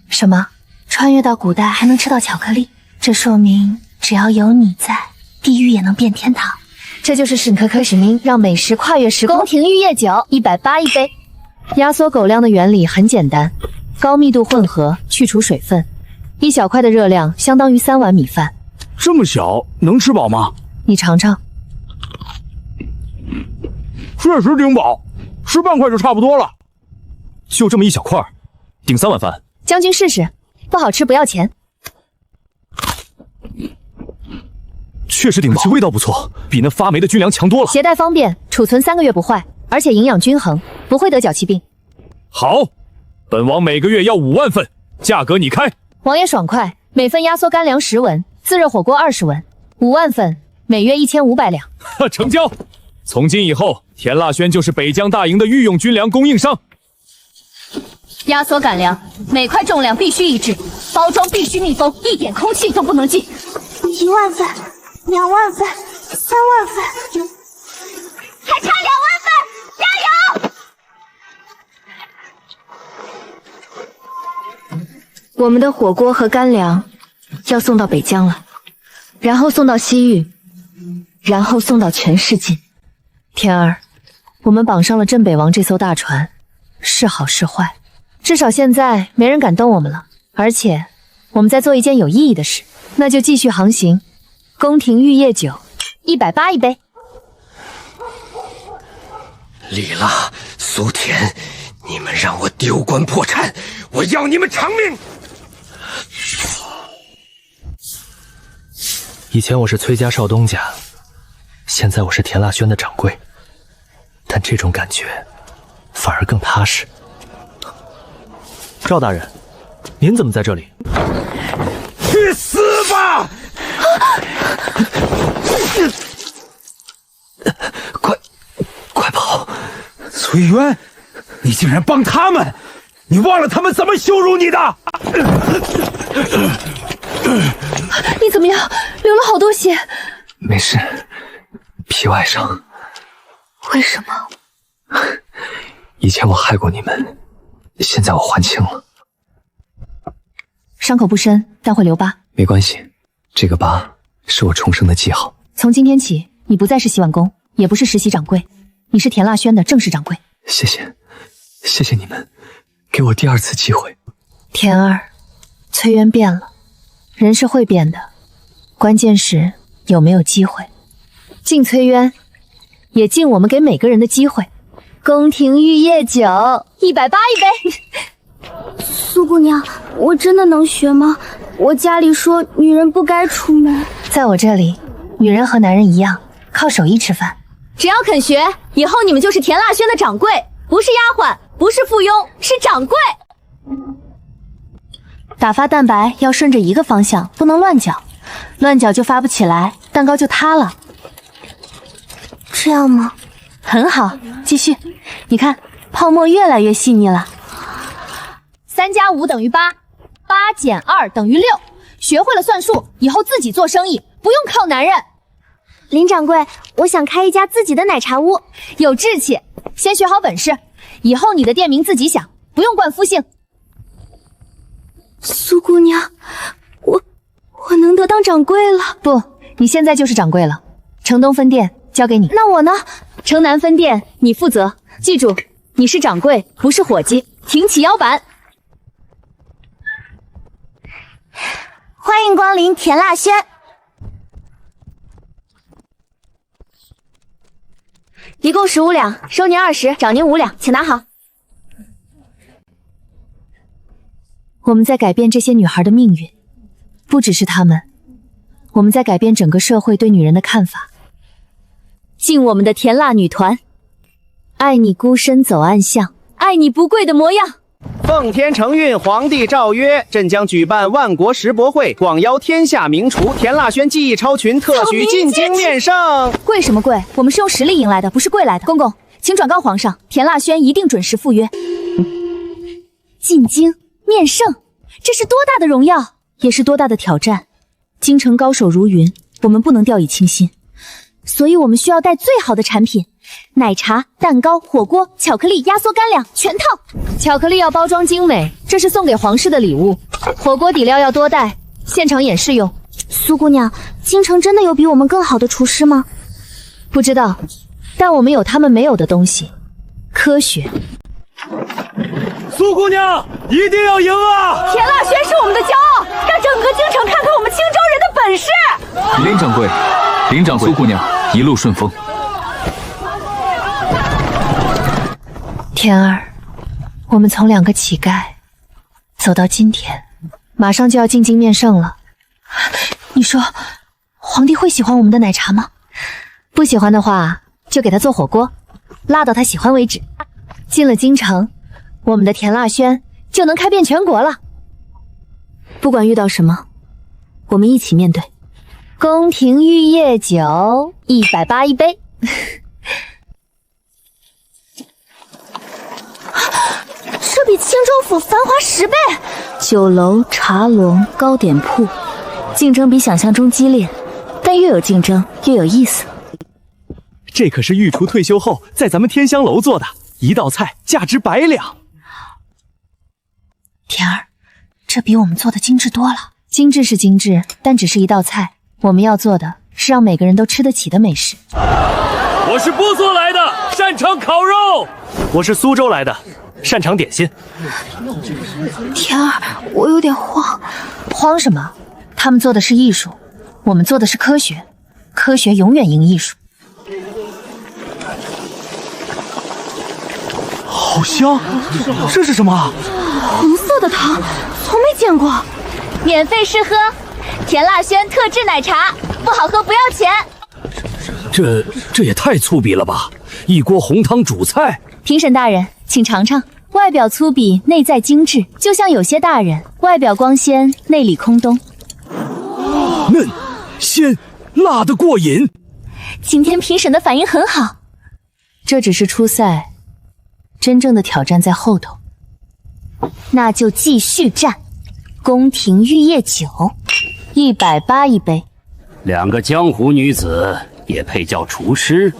什么？穿越到古代还能吃到巧克力，这说明只要有你在，地狱也能变天堂。这就是沈可可使命，让美食跨越时空。宫廷玉液酒180一杯。压缩狗粮的原理很简单，高密度混合，去除水分，一小块的热量相当于3碗米饭。这么小，能吃饱吗？你尝尝。确实顶饱，吃半块就差不多了。就这么一小块，顶3碗饭。将军试试，不好吃不要钱。确实顶饱，味道不错，比那发霉的军粮强多了。携带方便，储存3个月不坏，而且营养均衡，不会得脚气病。好，本王每个月要5万份，价格你开。王爷爽快，每份压缩干粮10文，自热火锅20文，5万份，每月1500两。成交。从今以后，田蜡轩就是北疆大营的御用军粮供应商。压缩干粮，每块重量必须一致，包装必须密封，一点空气都不能进。1万份、2万份、3万份，还差2万份，加油！我们的火锅和干粮要送到北疆了，然后送到西域，然后送到全世界。天儿，我们绑上了镇北王这艘大船，是好是坏？至少现在没人敢动我们了，而且我们在做一件有意义的事，那就继续航行。宫廷玉液酒，180一杯。李辣、苏田，你们让我丢官破产，我要你们偿命！以前我是崔家少东家，现在我是田蜡轩的掌柜，但这种感觉反而更踏实。赵大人，您怎么在这里？去死吧！快跑！崔渊，你竟然帮他们！你忘了他们怎么羞辱你的？你怎么样？流了好多血。没事，皮外伤。为什么？以前我害过你们，现在我还清了。伤口不深，但会留疤。没关系，这个疤是我重生的记号。从今天起，你不再是洗碗工，也不是实习掌柜，你是田蜡轩的正式掌柜。谢谢，谢谢你们，给我第2次机会。田儿，崔渊变了，人是会变的，关键是有没有机会。敬崔渊，也敬我们给每个人的机会。宫廷玉液酒，180一杯。苏姑娘，我真的能学吗？我家里说女人不该出门。在我这里，女人和男人一样，靠手艺吃饭。只要肯学，以后你们就是田蜡轩的掌柜，不是丫鬟，不是附庸，是掌柜。打发蛋白要顺着一个方向，不能乱搅，乱搅就发不起来，蛋糕就塌了。这样吗？很好，继续。你看，泡沫越来越细腻了。3加5等于8，8减2等于6。学会了算术，以后自己做生意，不用靠男人。林掌柜，我想开一家自己的奶茶屋。有志气，先学好本事，以后你的店名自己想，不用冠夫姓。苏姑娘，我能得当掌柜了？不，你现在就是掌柜了。城东分店交给你。那我呢？城南分店你负责，记住，你是掌柜，不是伙计，挺起腰板。欢迎光临田蜡轩。一共15两，收您20，找您5两，请拿好。我们在改变这些女孩的命运，不只是她们，我们在改变整个社会对女人的看法。敬我们的田蜡女团，爱你孤身走暗巷，爱你不跪的模样。奉天承运，皇帝诏曰：朕将举办万国食博会，广邀天下名厨。田蜡轩技艺超群，特许进京面圣。跪什么跪？我们是用实力赢来的，不是跪来的。公公，请转告皇上，田蜡轩一定准时赴约。进京面圣，这是多大的荣耀，也是多大的挑战。京城高手如云，我们不能掉以轻心，所以我们需要带最好的产品。奶茶、蛋糕、火锅、巧克力、压缩干粮，全套。巧克力要包装精美，这是送给皇室的礼物。火锅底料要多带，现场演示用。苏姑娘，京城真的有比我们更好的厨师吗？不知道，但我们有他们没有的东西，科学。苏姑娘一定要赢啊！田腊轩是我们的骄傲，让整个京城看看我们青州人的本事。林掌柜，林掌柜，苏姑娘一路顺风。田儿，我们从2个乞丐走到今天，马上就要进京面圣了。你说，皇帝会喜欢我们的奶茶吗？不喜欢的话，就给他做火锅，辣到他喜欢为止。进了京城，我们的田腊轩就能开遍全国了。不管遇到什么，我们一起面对。宫廷玉液酒180一杯。这比青州府繁华10倍。酒楼、茶楼、糕点铺，竞争比想象中激烈，但越有竞争越有意思。这可是御厨退休后在咱们天香楼做的，一道菜价值100两。田儿，这比我们做的精致多了。精致是精致，但只是一道菜，我们要做的是让每个人都吃得起的美食。我是波索来的，擅长烤肉。我是苏州来的，擅长点心。田儿，我有点慌。慌什么？他们做的是艺术，我们做的是科学，科学永远赢艺术。好香，这是什么？红色的糖，从没见过。免费试喝，田腊轩特制奶茶，不好喝不要钱。这也太粗鄙了吧！一锅红汤煮菜。评审大人，请尝尝。外表粗鄙，内在精致，就像有些大人，外表光鲜，内里空洞。嫩、鲜、辣得过瘾。今天评审的反应很好。这只是初赛，真正的挑战在后头。那就继续战。宫廷玉液酒，180一杯。2个江湖女子也配叫厨师？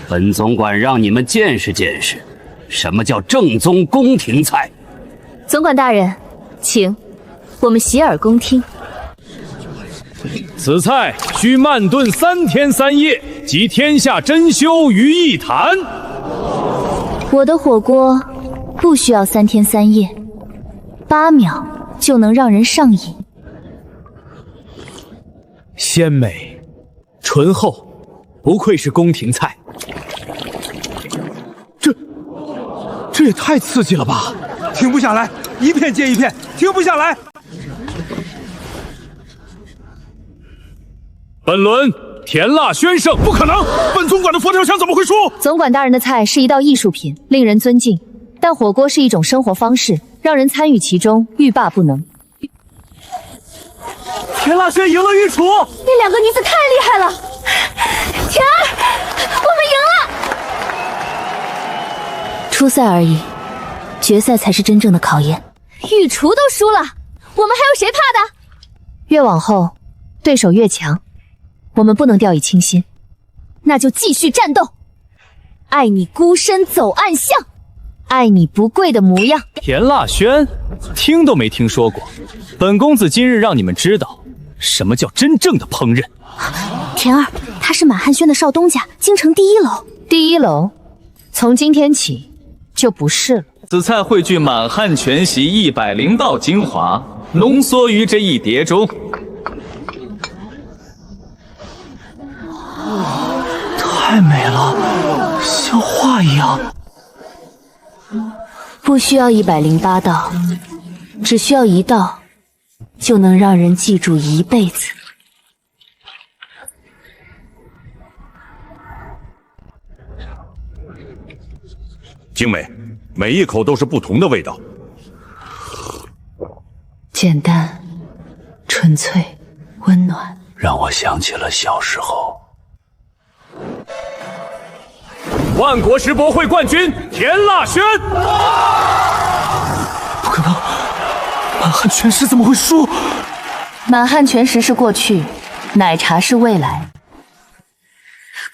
本总管让你们见识见识，什么叫正宗宫廷菜。总管大人，请，我们洗耳恭听。此菜需慢炖3天3夜，集天下珍馐于一坛。我的火锅不需要3天3夜，8秒就能让人上瘾。鲜美、醇厚，不愧是宫廷菜。这也太刺激了吧！停不下来，一片接一片，停不下来。本轮田腊轩胜。不可能，本总管的佛跳墙怎么会输？总管大人的菜是一道艺术品，令人尊敬，但火锅是一种生活方式，让人参与其中欲罢不能。田腊轩赢了御厨，那2个女子太厉害了。田儿，我们赢了。初赛而已，决赛才是真正的考验。御厨都输了，我们还有谁怕的？越往后，对手越强，我们不能掉以轻心。那就继续战斗。爱你孤身走暗巷，爱你不跪的模样。田腊轩，听都没听说过。本公子今日让你们知道，什么叫真正的烹饪。田儿，他是满汉轩的少东家，京城第1楼。第1楼，从今天起就不是了。此菜汇聚满汉全席100道精华，浓缩于这一碟中。太美了，像画一样。不需要108道，只需要1道，就能让人记住一辈子。精美，每一口都是不同的味道。简单、纯粹、温暖，让我想起了小时候。万国食博会冠军田腊轩。不可能，满汉全食怎么会输？满汉全食是过去，奶茶是未来。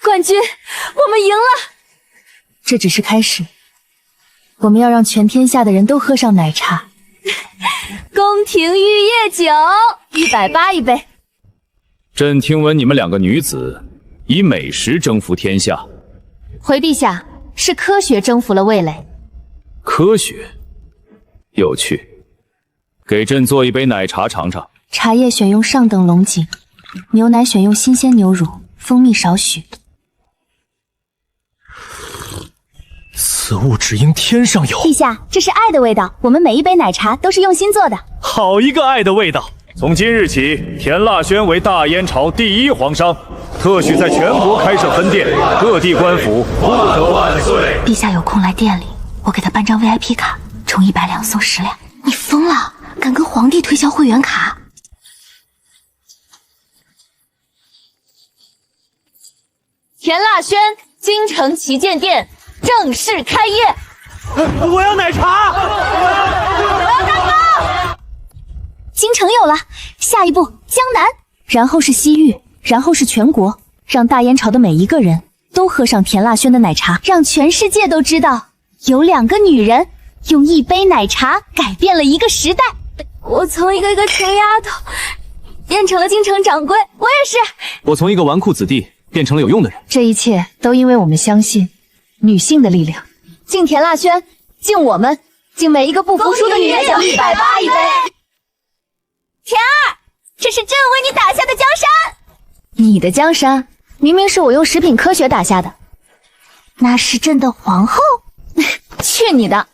冠军，我们赢了。这只是开始，我们要让全天下的人都喝上奶茶。宫廷玉液酒，180一杯。朕听闻你们2个女子以美食征服天下。回陛下，是科学征服了味蕾。科学，有趣。给朕做一杯奶茶尝尝。茶叶选用上等龙井，牛奶选用新鲜牛乳，蜂蜜少许。此物只应天上有。陛下，这是爱的味道，我们每一杯奶茶都是用心做的。好一个爱的味道！从今日起，田腊宣为大燕朝第1皇商，特许在全国开设分店，各地官府不得万岁。陛下有空来店里，我给他办张 VIP 卡，充100两送10两。你疯了？敢跟皇帝推销会员卡？田腊宣京城旗舰店正式开业。我要奶茶！我要蛋糕！京城有了，下一步江南，然后是西域，然后是全国，让大燕朝的每一个人都喝上田腊宣的奶茶，让全世界都知道，有2个女人用1杯奶茶改变了一个时代。我从一个穷丫头变成了京城掌柜，我也是。我从一个纨绔子弟变成了有用的人。这一切都因为我们相信女性的力量。敬田腊宣，敬我们，敬每一个不服输的女人，奖180一杯。田儿，这是朕为你打下的江山。你的江山明明是我用食品科学打下的。那是朕的皇后。去你的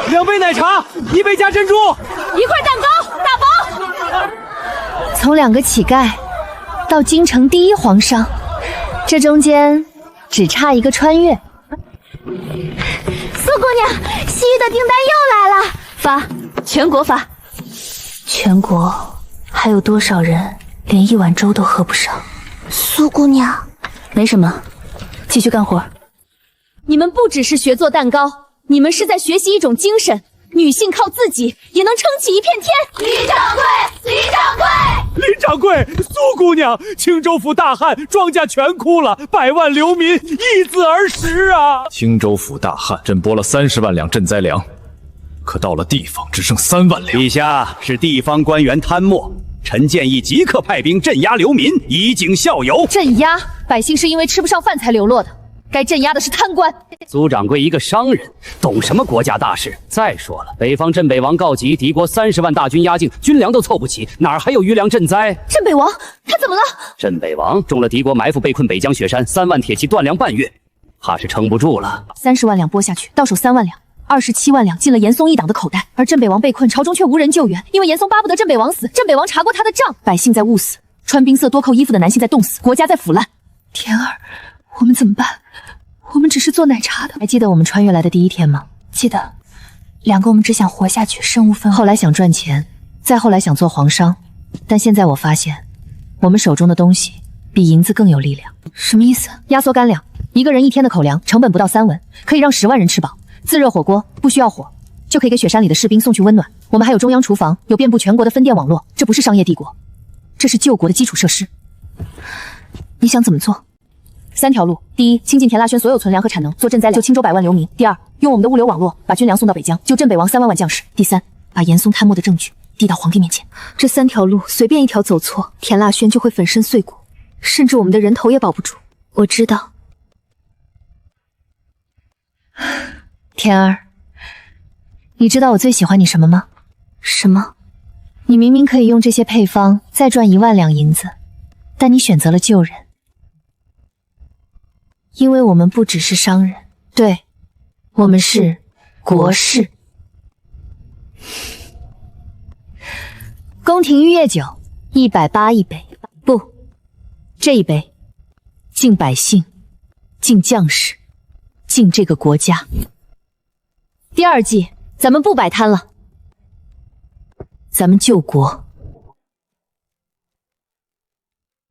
！2杯奶茶，1杯加珍珠，1块蛋糕，大包。从2个乞丐到京城第1皇商，这中间只差一个穿越。苏姑娘，西域的订单又来了，发，全国发。全国还有多少人连1碗粥都喝不上？苏姑娘，没什么，继续干活。你们不只是学做蛋糕，你们是在学习一种精神，女性靠自己也能撑起一片天。林掌柜，林掌柜，林掌柜，苏姑娘，青州府大旱，庄稼全枯了，100万流民易子而食啊！青州府大旱，朕拨了30万两赈灾粮，可到了地方只剩3万两。陛下是地方官员贪墨，臣建议即刻派兵镇压流民，以儆效尤。镇压百姓是因为吃不上饭才流落的，该镇压的是贪官。苏掌柜一个商人，懂什么国家大事？再说了，北方镇北王告急，敌国30万大军压境，军粮都凑不齐，哪还有余粮赈灾？镇北王他怎么了？镇北王中了敌国埋伏，被困北疆雪山，3万铁骑断粮半月，怕是撑不住了。30万两拨下去，到手3万两，27万两进了严嵩一党的口袋。而镇北王被困，朝中却无人救援，因为严嵩巴不得镇北王死。镇北王查过他的账，百姓在饿死，穿冰色多扣衣服的男性在冻死，国家在腐烂。田儿，我们怎么办？我们只是做奶茶的。还记得我们穿越来的第1天吗？记得，2个我们只想活下去，身无分文。后来想赚钱，再后来想做皇商，但现在我发现，我们手中的东西比银子更有力量。什么意思？压缩干粮，1个人1天的口粮，成本不到3文，可以让10万人吃饱。自热火锅不需要火，就可以给雪山里的士兵送去温暖。我们还有中央厨房，有遍布全国的分店网络。这不是商业帝国，这是救国的基础设施。你想怎么做？3条路：第一，倾尽田腊宣所有存粮和产能，做赈灾，救青州100万流民；第二，用我们的物流网络把军粮送到北疆，救镇北王3万万将士；第三，把严嵩贪墨的证据递到皇帝面前。这3条路随便一条走错，田腊宣就会粉身碎骨，甚至我们的人头也保不住。我知道。田儿，你知道我最喜欢你什么吗？什么？你明明可以用这些配方再赚1万两银子，但你选择了救人。因为我们不只是商人，对，我们是国士。宫廷御宴酒180一杯，不，这一杯敬百姓，敬将士，敬这个国家。第2季咱们不摆摊了，咱们救国。